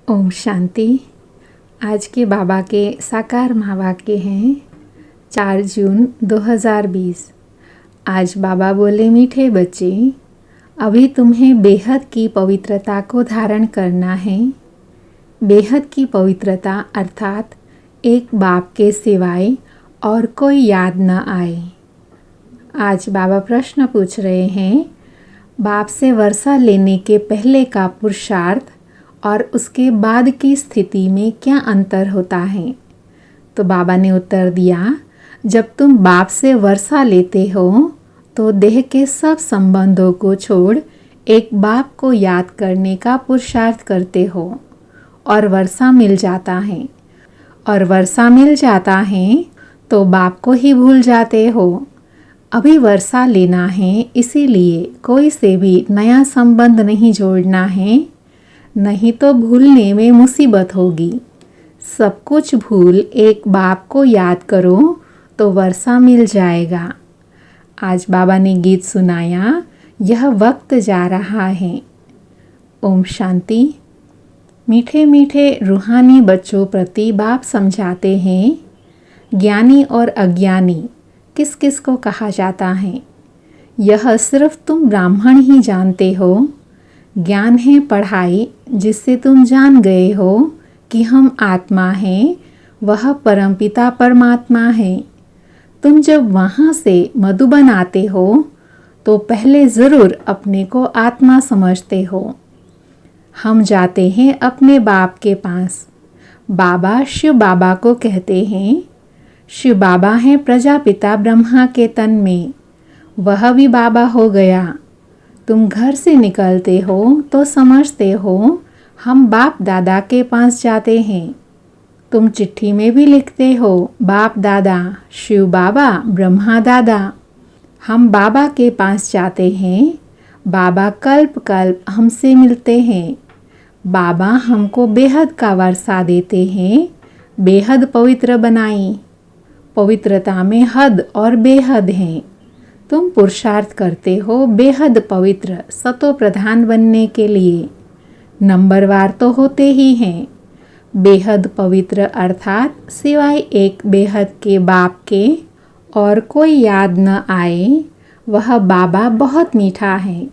ओम शांति। आज के बाबा के साकार महावाक्य हैं 4 जून 2020। आज बाबा बोले, मीठे बच्चे, अभी तुम्हें बेहद की पवित्रता को धारण करना है। बेहद की पवित्रता अर्थात एक बाप के सिवाय और कोई याद न आए। आज बाबा प्रश्न पूछ रहे हैं, बाप से वर्षा लेने के पहले का पुरुषार्थ और उसके बाद की स्थिति में क्या अंतर होता है। तो बाबा ने उत्तर दिया, जब तुम बाप से वर्षा लेते हो तो देह के सब संबंधों को छोड़ एक बाप को याद करने का पुरुषार्थ करते हो और वर्षा मिल जाता है। और वर्षा मिल जाता है तो बाप को ही भूल जाते हो। अभी वर्षा लेना है, इसीलिए कोई से भी नया संबंध नहीं जोड़ना है, नहीं तो भूलने में मुसीबत होगी। सब कुछ भूल एक बाप को याद करो तो वर्षा मिल जाएगा। आज बाबा ने गीत सुनाया, यह वक्त जा रहा है। ओम शांति। मीठे मीठे रूहानी बच्चों प्रति बाप समझाते हैं, ज्ञानी और अज्ञानी किस किस को कहा जाता है, यह सिर्फ तुम ब्राह्मण ही जानते हो। ज्ञान है पढ़ाई, जिससे तुम जान गए हो कि हम आत्मा हैं, वह परमपिता परमात्मा है। तुम जब वहाँ से मधुबन आते हो तो पहले ज़रूर अपने को आत्मा समझते हो। हम जाते हैं अपने बाप के पास। बाबा शिव बाबा को कहते हैं। शिव बाबा हैं प्रजापिता ब्रह्मा के तन में, वह भी बाबा हो गया। तुम घर से निकलते हो तो समझते हो हम बाप दादा के पास जाते हैं। तुम चिट्ठी में भी लिखते हो बाप दादा, शिव बाबा, ब्रह्मा दादा। हम बाबा के पास जाते हैं। बाबा कल्प कल्प हमसे मिलते हैं। बाबा हमको बेहद का वर्षा देते हैं, बेहद पवित्र बनाई। पवित्रता में हद और बेहद हैं। तुम पुरुषार्थ करते हो बेहद पवित्र सतो प्रधान बनने के लिए। नंबरवार तो होते ही हैं। बेहद पवित्र अर्थात सिवाय एक बेहद के बाप के और कोई याद न आए। वह बाबा बहुत मीठा है,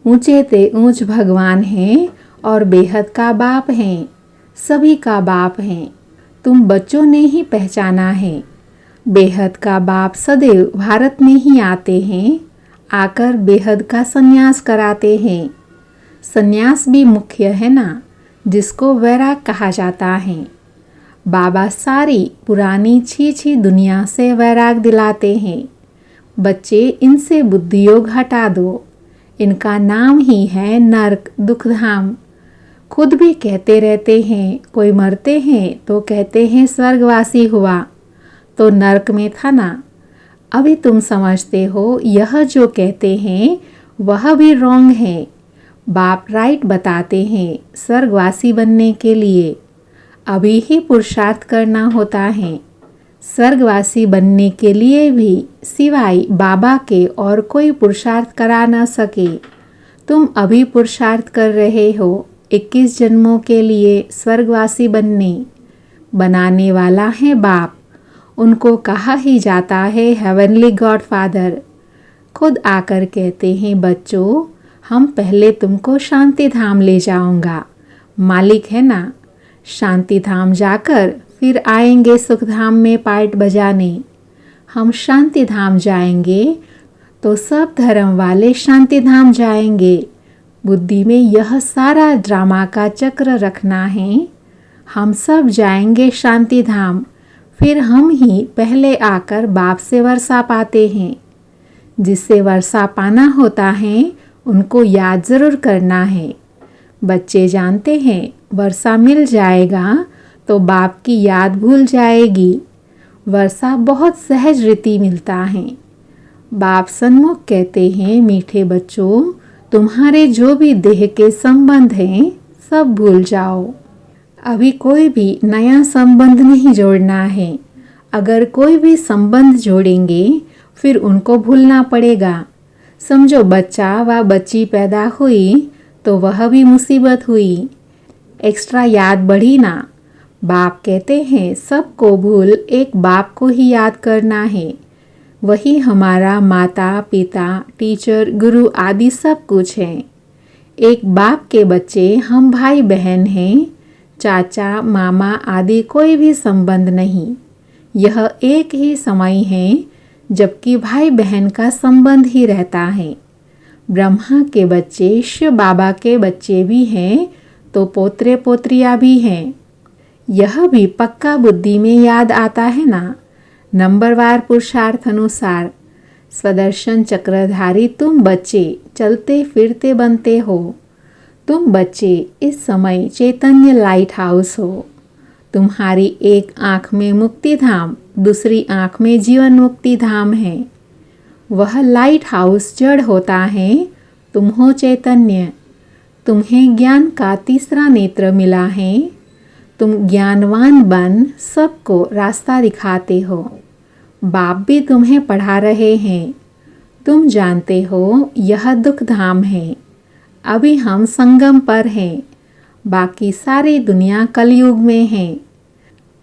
ऊंचे ते ऊंच भगवान हैं और बेहद का बाप हैं, सभी का बाप हैं। तुम बच्चों ने ही पहचाना है। बेहद का बाप सदैव भारत में ही आते हैं, आकर बेहद का संन्यास कराते हैं। संन्यास भी मुख्य है ना, जिसको वैराग कहा जाता है। बाबा सारी पुरानी छी दुनिया से वैराग दिलाते हैं। बच्चे, इनसे बुद्धि योग हटा दो। इनका नाम ही है नरक दुखधाम। खुद भी कहते रहते हैं, कोई मरते हैं तो कहते हैं स्वर्गवासी हुआ, तो नरक में था ना। अभी तुम समझते हो यह जो कहते हैं वह भी रॉन्ग है। बाप राइट बताते हैं, स्वर्गवासी बनने के लिए अभी ही पुरुषार्थ करना होता है। स्वर्गवासी बनने के लिए भी सिवाय बाबा के और कोई पुरुषार्थ करा न सके। तुम अभी पुरुषार्थ कर रहे हो 21 जन्मों के लिए स्वर्गवासी बनाने वाला है बाप। उनको कहा ही जाता है हेवनली गॉड फादर। खुद आकर कहते हैं, बच्चों, हम पहले तुमको शांति धाम ले जाऊंगा। मालिक है ना। शांति धाम जाकर फिर आएंगे सुख धाम में पार्ट बजाने। हम शांति धाम जाएंगे तो सब धर्म वाले शांति धाम जाएंगे। बुद्धि में यह सारा ड्रामा का चक्र रखना है। हम सब जाएंगे शांति धाम, फिर हम ही पहले आकर बाप से वर्षा पाते हैं। जिससे वर्षा पाना होता है उनको याद ज़रूर करना है। बच्चे जानते हैं वर्षा मिल जाएगा तो बाप की याद भूल जाएगी। वर्षा बहुत सहज रीति मिलता है। बाप सन्मुख कहते हैं, मीठे बच्चों, तुम्हारे जो भी देह के संबंध हैं सब भूल जाओ। अभी कोई भी नया संबंध नहीं जोड़ना है। अगर कोई भी संबंध जोड़ेंगे फिर उनको भूलना पड़ेगा। समझो बच्चा व बच्ची पैदा हुई तो वह भी मुसीबत हुई। एक्स्ट्रा याद बढ़ी ना। बाप कहते हैं सबको भूल एक बाप को ही याद करना है। वही हमारा माता पिता टीचर गुरु आदि सब कुछ है। एक बाप के बच्चे हम भाई बहन हैं, चाचा मामा आदि कोई भी संबंध नहीं। यह एक ही समय है जबकि भाई बहन का संबंध ही रहता है। ब्रह्मा के बच्चे शिव बाबा के बच्चे भी हैं तो पोत्रे पोत्रियाँ भी हैं। यह भी पक्का बुद्धि में याद आता है ना। नंबरवार पुरुषार्थ अनुसार स्वदर्शन चक्रधारी तुम बच्चे चलते फिरते बनते हो। तुम बच्चे इस समय चैतन्य लाइट हाउस हो। तुम्हारी एक आँख में मुक्ति धाम, दूसरी आँख में जीवन मुक्ति धाम है। वह लाइट हाउस जड़ होता है, तुम हो चैतन्य। तुम्हें ज्ञान का तीसरा नेत्र मिला है। तुम ज्ञानवान बन सबको रास्ता दिखाते हो। बाप भी तुम्हें पढ़ा रहे हैं। तुम जानते हो यह दुख धाम है। अभी हम संगम पर हैं, बाकी सारी दुनिया कलयुग में है।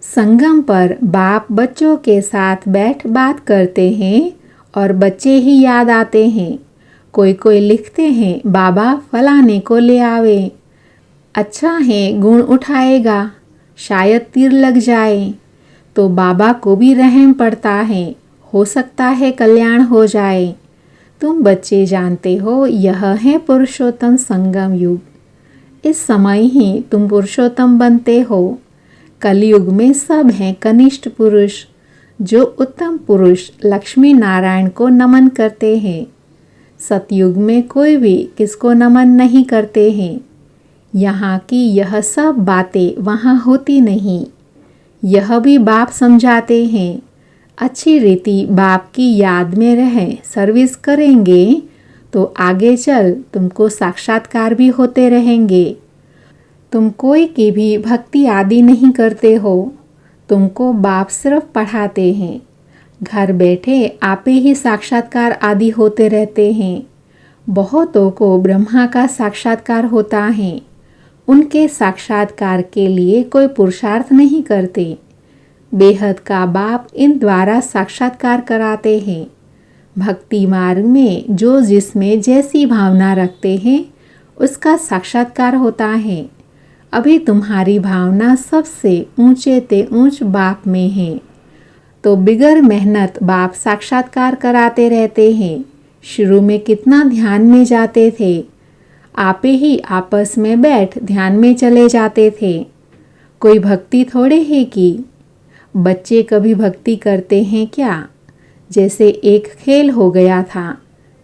संगम पर बाप बच्चों के साथ बैठ बात करते हैं और बच्चे ही याद आते हैं। कोई कोई लिखते हैं बाबा फलाने को ले आवे, अच्छा है गुण उठाएगा, शायद तीर लग जाए। तो बाबा को भी रहम पड़ता है, हो सकता है कल्याण हो जाए। तुम बच्चे जानते हो यह है पुरुषोत्तम संगम युग। इस समय ही तुम पुरुषोत्तम बनते हो। कलयुग में सब हैं कनिष्ठ पुरुष, जो उत्तम पुरुष लक्ष्मी नारायण को नमन करते हैं। सतयुग में कोई भी किसको नमन नहीं करते हैं। यहाँ की यह सब बातें वहाँ होती नहीं। यह भी बाप समझाते हैं। अच्छी रीति बाप की याद में रहे सर्विस करेंगे तो आगे चल तुमको साक्षात्कार भी होते रहेंगे। तुम कोई की भी भक्ति आदि नहीं करते हो। तुमको बाप सिर्फ पढ़ाते हैं। घर बैठे आपे ही साक्षात्कार आदि होते रहते हैं। बहुतों को ब्रह्मा का साक्षात्कार होता है। उनके साक्षात्कार के लिए कोई पुरुषार्थ नहीं करते। बेहद का बाप इन द्वारा साक्षात्कार कराते हैं। भक्ति मार्ग में जो जिसमें जैसी भावना रखते हैं उसका साक्षात्कार होता है। अभी तुम्हारी भावना सबसे ऊंचे ते ऊंच बाप में है, तो बिगर मेहनत बाप साक्षात्कार कराते रहते हैं। शुरू में कितना ध्यान में जाते थे, आपे ही आपस में बैठ ध्यान में चले जाते थे। कोई भक्ति थोड़े है कि बच्चे कभी भक्ति करते हैं क्या? जैसे एक खेल हो गया था,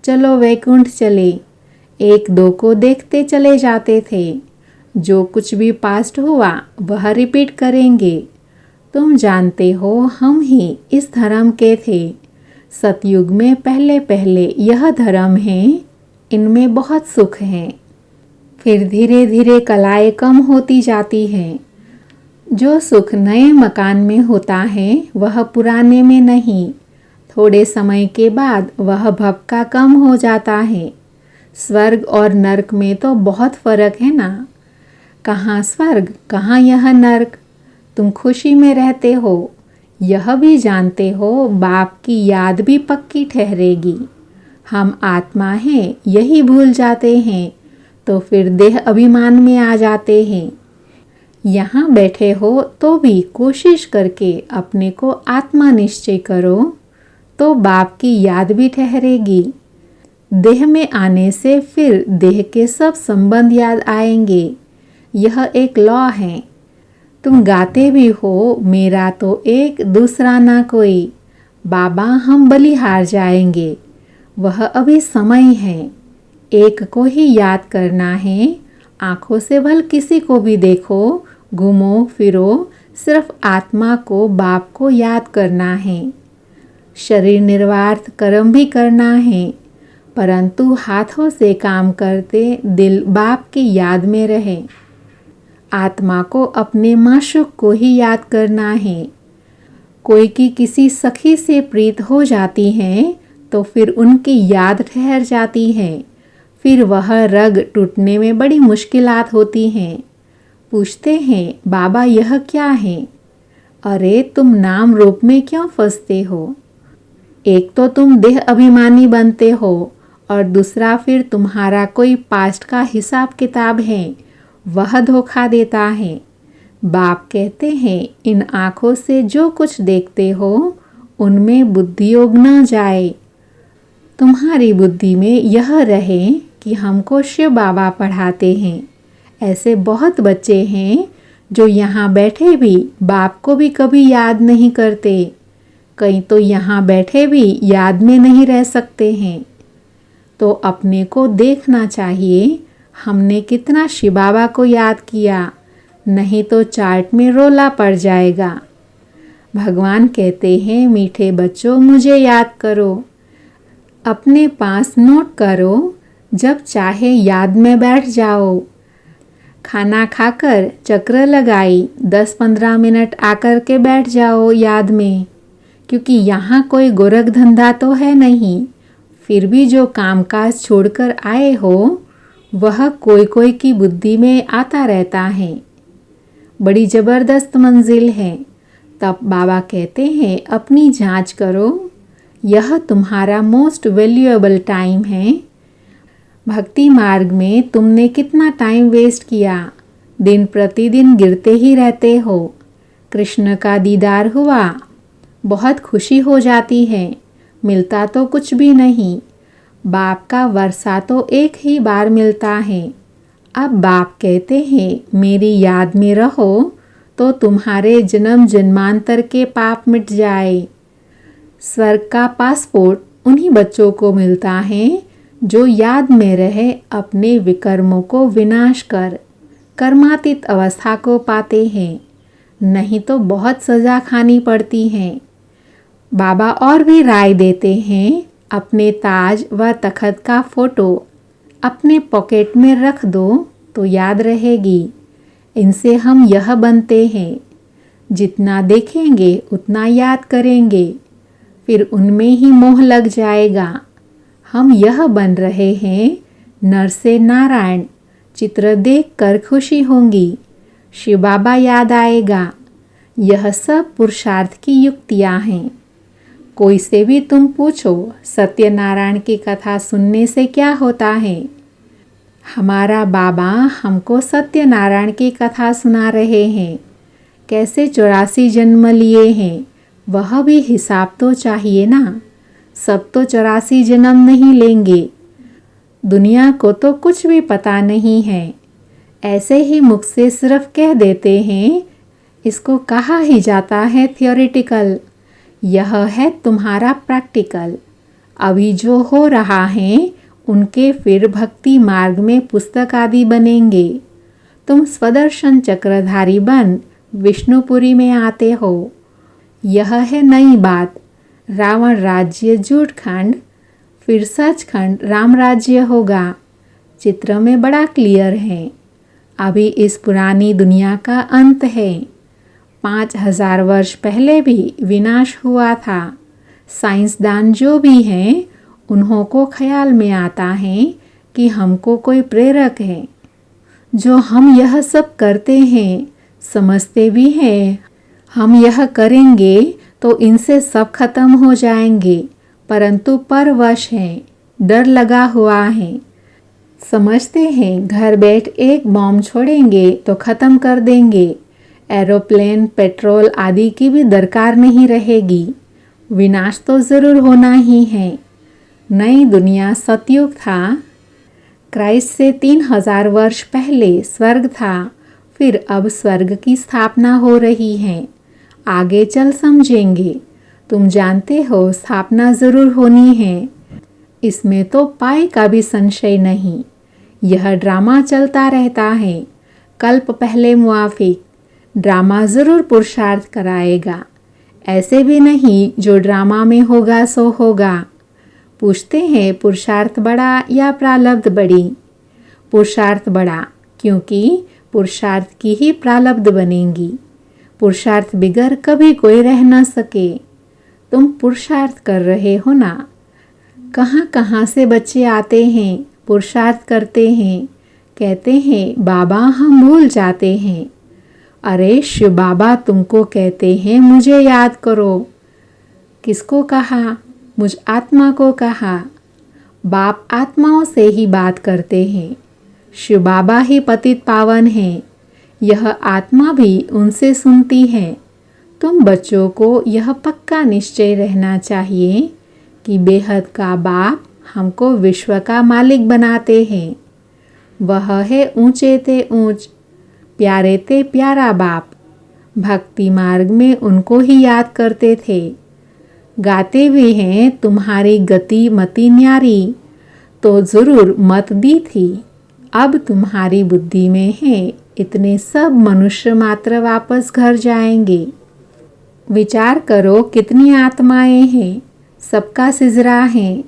चलो वैकुंठ चले, एक दो को देखते चले जाते थे। जो कुछ भी पास्ट हुआ वह रिपीट करेंगे। तुम जानते हो हम ही इस धर्म के थे। सतयुग में पहले पहले यह धर्म है, इनमें बहुत सुख है। फिर धीरे धीरे कलाएं कम होती जाती हैं। जो सुख नए मकान में होता है वह पुराने में नहीं। थोड़े समय के बाद वह भपका कम हो जाता है। स्वर्ग और नरक में तो बहुत फर्क है ना। कहाँ स्वर्ग कहाँ यह नरक। तुम खुशी में रहते हो, यह भी जानते हो बाप की याद भी पक्की ठहरेगी। हम आत्मा हैं यही भूल जाते हैं तो फिर देह अभिमान में आ जाते हैं। यहाँ बैठे हो तो भी कोशिश करके अपने को आत्मा निश्चय करो तो बाप की याद भी ठहरेगी। देह में आने से फिर देह के सब संबंध याद आएंगे। यह एक लॉ है। तुम गाते भी हो मेरा तो एक दूसरा ना कोई, बाबा हम बलिहार जाएंगे। वह अभी समय है, एक को ही याद करना है। आँखों से भल किसी को भी देखो, घूमो फिरो, सिर्फ आत्मा को बाप को याद करना है। शरीर निर्वार्थ कर्म भी करना है, परंतु हाथों से काम करते दिल बाप की याद में रहे। आत्मा को अपने माशूक को ही याद करना है। कोई की किसी सखी से प्रीत हो जाती है तो फिर उनकी याद ठहर जाती है। फिर वह रग टूटने में बड़ी मुश्किलात होती हैं। पूछते हैं, बाबा यह क्या है? अरे तुम नाम रूप में क्यों फंसते हो? एक तो तुम देह अभिमानी बनते हो और दूसरा फिर तुम्हारा कोई पास्ट का हिसाब किताब है, वह धोखा देता है। बाप कहते हैं, इन आँखों से जो कुछ देखते हो उनमें बुद्धि योग न जाए। तुम्हारी बुद्धि में यह रहे कि हमको शिव बाबा पढ़ाते हैं। ऐसे बहुत बच्चे हैं जो यहाँ बैठे भी बाप को भी कभी याद नहीं करते। कई तो यहाँ बैठे भी याद में नहीं रह सकते हैं। तो अपने को देखना चाहिए, हमने कितना शिव बाबा को याद किया, नहीं तो चार्ट में रोला पड़ जाएगा। भगवान कहते हैं, मीठे बच्चों मुझे याद करो, अपने पास नोट करो, जब चाहे याद में बैठ जाओ। खाना खाकर चक्र लगाई 10-15 मिनट आकर के बैठ जाओ याद में, क्योंकि यहाँ कोई गोरख धंधा तो है नहीं। फिर भी जो कामकाज छोड़कर आए हो वह कोई कोई की बुद्धि में आता रहता है। बड़ी ज़बरदस्त मंजिल है। तब बाबा कहते हैं, अपनी जांच करो, यह तुम्हारा मोस्ट वैल्यूएबल टाइम है। भक्ति मार्ग में तुमने कितना टाइम वेस्ट किया, दिन प्रतिदिन गिरते ही रहते हो। कृष्ण का दीदार हुआ, बहुत खुशी हो जाती है, मिलता तो कुछ भी नहीं। बाप का वर्षा तो एक ही बार मिलता है। अब बाप कहते हैं, मेरी याद में रहो तो तुम्हारे जन्म जन्मांतर के पाप मिट जाए। स्वर्ग का पासपोर्ट उन्हीं बच्चों को मिलता है जो याद में रहे, अपने विकर्मों को विनाश कर कर्मातीत अवस्था को पाते हैं, नहीं तो बहुत सज़ा खानी पड़ती है। बाबा और भी राय देते हैं, अपने ताज व तखत का फ़ोटो अपने पॉकेट में रख दो तो याद रहेगी। इनसे हम यह बनते हैं, जितना देखेंगे उतना याद करेंगे, फिर उनमें ही मोह लग जाएगा। हम यह बन रहे हैं, नर से नारायण, चित्र देखकर खुशी होंगी, शिव बाबा याद आएगा। यह सब पुरुषार्थ की युक्तियाँ हैं। कोई से भी तुम पूछो, सत्यनारायण की कथा सुनने से क्या होता है? हमारा बाबा हमको सत्यनारायण की कथा सुना रहे हैं, कैसे 84 जन्म लिए हैं, वह भी हिसाब तो चाहिए ना। सब तो 84 जन्म नहीं लेंगे। दुनिया को तो कुछ भी पता नहीं है, ऐसे ही मुख से सिर्फ कह देते हैं। इसको कहा ही जाता है थियोरिटिकल, यह है तुम्हारा प्रैक्टिकल। अभी जो हो रहा है उनके फिर भक्ति मार्ग में पुस्तक आदि बनेंगे। तुम स्वदर्शन चक्रधारी बन विष्णुपुरी में आते हो। यह है नई बात। रावण राज्य झूठखंड, फिर सचखंड राम राज्य होगा। चित्र में बड़ा क्लियर है। अभी इस पुरानी दुनिया का अंत है। 5000 वर्ष पहले भी विनाश हुआ था। साइंसदान जो भी हैं उन्हों को ख्याल में आता है कि हमको कोई प्रेरक है। जो हम यह सब करते हैं, समझते भी हैं हम यह करेंगे तो इनसे सब खत्म हो जाएंगे, परंतु परवश हैं, डर लगा हुआ है। समझते हैं घर बैठ एक बॉम्ब छोड़ेंगे तो ख़त्म कर देंगे, एरोप्लेन पेट्रोल आदि की भी दरकार नहीं रहेगी। विनाश तो ज़रूर होना ही है। नई दुनिया सतयुग था। क्राइस्ट से 3000 वर्ष पहले स्वर्ग था, फिर अब स्वर्ग की स्थापना हो रही है। आगे चल समझेंगे। तुम जानते हो स्थापना ज़रूर होनी है, इसमें तो पाई का भी संशय नहीं। यह ड्रामा चलता रहता है, कल्प पहले मुआफिक। ड्रामा ज़रूर पुरुषार्थ कराएगा, ऐसे भी नहीं जो ड्रामा में होगा सो होगा। पूछते हैं, पुरुषार्थ बड़ा या प्रारब्ध बड़ी? पुरुषार्थ बड़ा, क्योंकि पुरुषार्थ की ही प्रारब्ध बनेंगी। पुरुषार्थ बिगर कभी कोई रह न सके। तुम पुरुषार्थ कर रहे हो ना। कहाँ कहाँ से बच्चे आते हैं, पुरुषार्थ करते हैं, कहते हैं बाबा हम भूल जाते हैं। अरे शिव बाबा तुमको कहते हैं मुझे याद करो। किसको कहा? मुझ आत्मा को कहा। बाप आत्माओं से ही बात करते हैं। शिव बाबा ही पतित पावन हैं। यह आत्मा भी उनसे सुनती है। तुम बच्चों को यह पक्का निश्चय रहना चाहिए कि बेहद का बाप हमको विश्व का मालिक बनाते हैं। वह है ऊंचे ते ऊंच, प्यारे ते प्यारा बाप। भक्ति मार्ग में उनको ही याद करते थे। गाते भी हैं तुम्हारी गति मति न्यारी, तो ज़रूर मत दी थी। अब तुम्हारी बुद्धि में है इतने सब मनुष्य मात्र वापस घर जाएंगे। विचार करो कितनी आत्माएं हैं, सबका सिजरा है।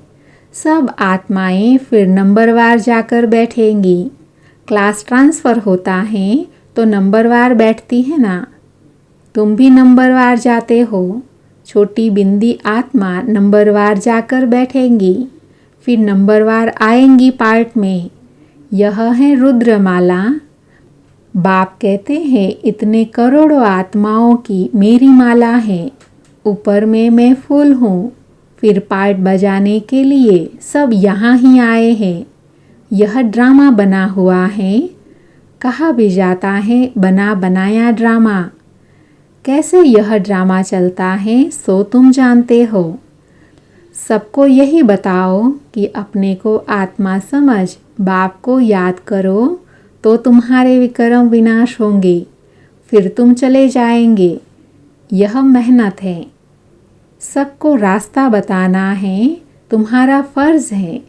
सब आत्माएं फिर नंबरवार जाकर बैठेंगी। क्लास ट्रांसफ़र होता है तो नंबरवार बैठती है ना। तुम भी नंबरवार जाते हो। छोटी बिंदी आत्मा नंबरवार जाकर बैठेंगी, फिर नंबरवार आएंगी पार्ट में। यह है रुद्रमाला। बाप कहते हैं इतने करोड़ों आत्माओं की मेरी माला है। ऊपर में मैं फूल हूँ। फिर पार्ट बजाने के लिए सब यहाँ ही आए हैं। यह ड्रामा बना हुआ है। कहा भी जाता है बना बनाया ड्रामा। कैसे यह ड्रामा चलता है सो तुम जानते हो। सबको यही बताओ कि अपने को आत्मा समझ बाप को याद करो तो तुम्हारे विक्रम विनाश होंगे, फिर तुम चले जाएंगे। यह मेहनत है। सबको रास्ता बताना है, तुम्हारा फर्ज है।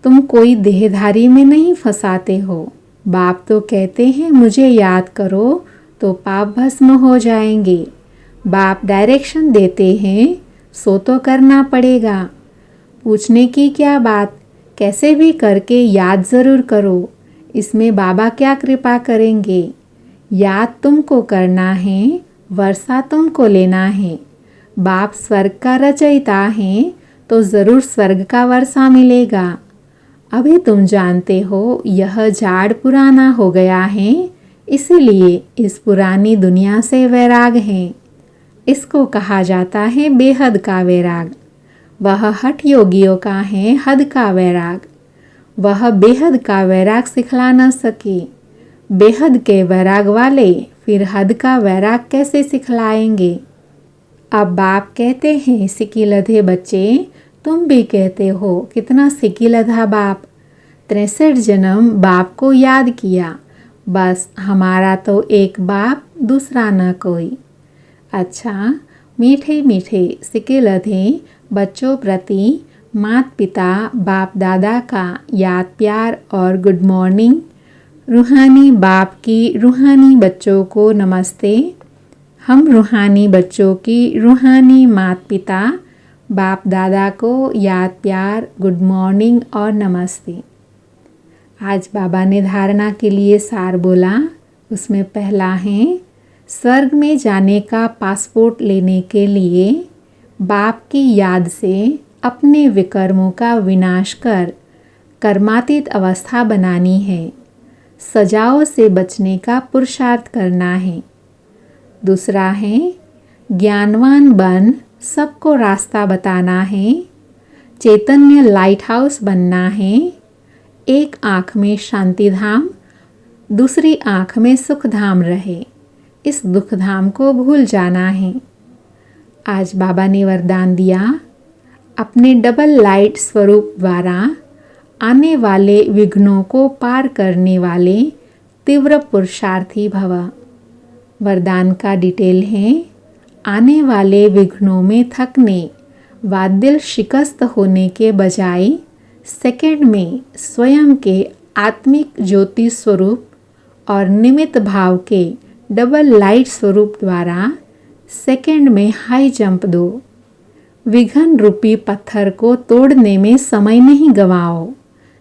तुम कोई देहधारी में नहीं फंसाते हो। बाप तो कहते हैं मुझे याद करो तो पाप भस्म हो जाएंगे। बाप डायरेक्शन देते हैं सो तो करना पड़ेगा। पूछने की क्या बात, कैसे भी करके याद ज़रूर करो। इसमें बाबा क्या कृपा करेंगे। याद तुमको करना है, वर्षा तुमको लेना है। बाप स्वर्ग का रचयिता है तो ज़रूर स्वर्ग का वर्षा मिलेगा। अभी तुम जानते हो यह झाड़ पुराना हो गया है, इसीलिए इस पुरानी दुनिया से वैराग है। इसको कहा जाता है बेहद का वैराग। वह हठ योगियों का है हद का वैराग। वह बेहद का वैराग सिखला न सके। बेहद के वैराग वाले फिर हद का वैराग कैसे सिखलाएंगे। अब बाप कहते हैं सिकिलधे बच्चे, तुम भी कहते हो कितना सिकिलधा बाप। 63 जन्म बाप को याद किया, बस हमारा तो एक बाप दूसरा न कोई। अच्छा, मीठे मीठे सिकिलधे बच्चों प्रति माता पिता बाप दादा का याद प्यार और गुड मॉर्निंग। रूहानी बाप की रूहानी बच्चों को नमस्ते। हम रूहानी बच्चों की रूहानी माता पिता बाप दादा को याद प्यार गुड मॉर्निंग और नमस्ते। आज बाबा ने धारणा के लिए सार बोला। उसमें पहला है स्वर्ग में जाने का पासपोर्ट लेने के लिए बाप की याद से अपने विकर्मों का विनाश कर कर्मातीत अवस्था बनानी है। सजाओं से बचने का पुरुषार्थ करना है। दूसरा है ज्ञानवान बन सबको रास्ता बताना है। चैतन्य लाइट हाउस बनना है। एक आँख में शांति धाम, दूसरी आँख में सुख धाम रहे। इस दुख धाम को भूल जाना है। आज बाबा ने वरदान दिया, अपने डबल लाइट स्वरूप द्वारा आने वाले विघ्नों को पार करने वाले तीव्र पुरुषार्थी भव। वरदान का डिटेल है, आने वाले विघ्नों में थकने व दिल शिकस्त होने के बजाय सेकंड में स्वयं के आत्मिक ज्योति स्वरूप और निमित्त भाव के डबल लाइट स्वरूप द्वारा सेकंड में हाई जंप दो। विघ्न रूपी पत्थर को तोड़ने में समय नहीं गवाओ।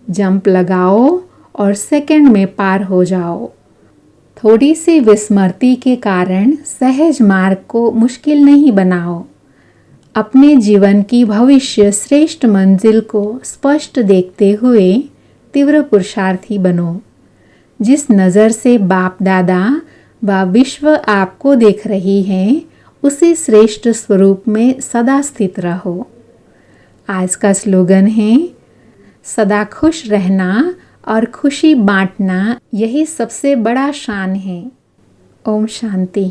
जंप लगाओ और सेकंड में पार हो जाओ। थोड़ी सी विस्मृति के कारण सहज मार्ग को मुश्किल नहीं बनाओ। अपने जीवन की भविष्य श्रेष्ठ मंजिल को स्पष्ट देखते हुए तीव्र पुरुषार्थी बनो। जिस नज़र से बाप दादा व विश्व आपको देख रही है उसी श्रेष्ठ स्वरूप में सदा स्थित रहो। आज का स्लोगन है सदा खुश रहना और खुशी बांटना, यही सबसे बड़ा शान है। ओम शांति।